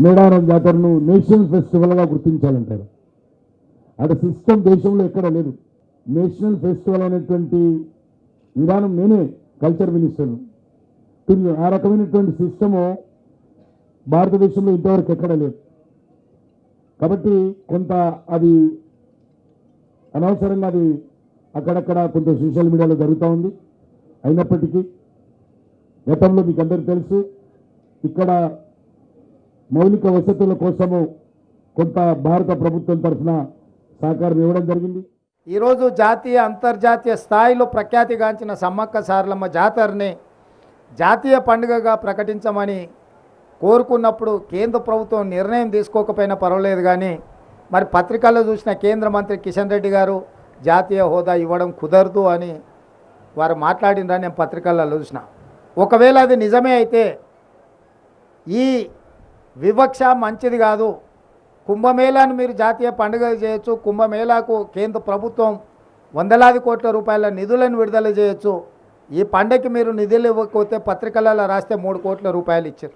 Medaram జాతరను national ఫెస్టివల్గా గుర్తించాలంటారు. అటు system దేశంలో ఎక్కడ లేదు. నేషనల్ ఫెస్టివల్ అనేటువంటి విధానం నేనే కల్చర్ మినిస్టర్ను. ఆ రకమైనటువంటి సిస్టము భారతదేశంలో ఇంతవరకు ఎక్కడ లేదు. కాబట్టి కొంత అది అనవసరంగా అది అక్కడక్కడ కొంత సోషల్ మీడియాలో జరుగుతూ ఉంది. అయినప్పటికీ గతంలో మీకు అందరికీ తెలుసు, ఇక్కడ మౌలిక వసతుల కోసము కొంత భారత ప్రభుత్వం తరఫున సహకారం ఇవ్వడం జరిగింది. ఈరోజు జాతీయ అంతర్జాతీయ స్థాయిలో ప్రఖ్యాతిగాంచిన సమ్మక్క సారలమ్మ జాతరని జాతీయ పండుగగా ప్రకటించమని కోరుకున్నప్పుడు కేంద్ర ప్రభుత్వం నిర్ణయం తీసుకోకపోయినా పర్వాలేదు, కానీ మరి పత్రికల్లో చూసిన కేంద్ర మంత్రి కిషన్ రెడ్డి గారు జాతీయ హోదా ఇవ్వడం కుదరదు అని వారు మాట్లాడినని నేను పత్రికల్లో చూసిన. ఒకవేళ అది నిజమే అయితే ఈ వివక్ష మంచిది కాదు. కుంభమేళాను మీరు జాతీయ పండుగ చేయొచ్చు. కుంభమేళాకు కేంద్ర ప్రభుత్వం వందలాది కోట్ల రూపాయల నిధులను విడుదల చేయొచ్చు. ఈ పండగకి మీరు నిధులు ఇవ్వకపోతే పత్రికలలో రాస్తే 3 కోట్ల రూపాయలు ఇచ్చారు.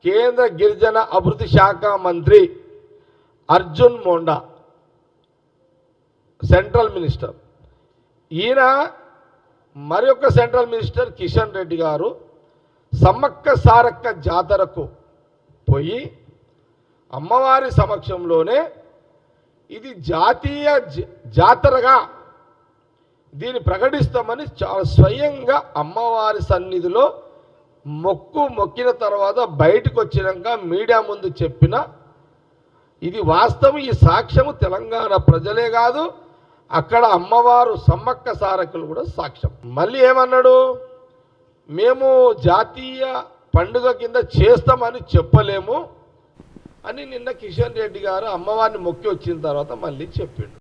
కేంద్ర గిరిజన అభివృద్ధి శాఖ మంత్రి అర్జున్ మోండా సెంట్రల్ మినిస్టర్, ఈయన మరొక సెంట్రల్ మినిస్టర్ కిషన్ రెడ్డి గారు సమ్మక్క సారక్క జాతరకు పోయి అమ్మవారి సమక్షంలోనే ఇది జాతీయ జాతరగా దీన్ని ప్రకటిస్తామని చాలా స్వయంగా అమ్మవారి సన్నిధిలో మొక్కిన తర్వాత బయటకు వచ్చినాక మీడియా ముందు చెప్పిన ఇది వాస్తవం. ఈ సాక్ష్యము తెలంగాణ ప్రజలే కాదు, అక్కడ అమ్మవారు సమ్మక్క సారకులు కూడా సాక్ష్యం. మళ్ళీ ఏమన్నాడు, మేము జాతీయ పండుగ కింద చేస్తామని చెప్పలేము అని నిన్న కిషన్ రెడ్డి గారు అమ్మవారిని మొక్కి వచ్చిన తర్వాత మళ్ళీ చెప్పిండు.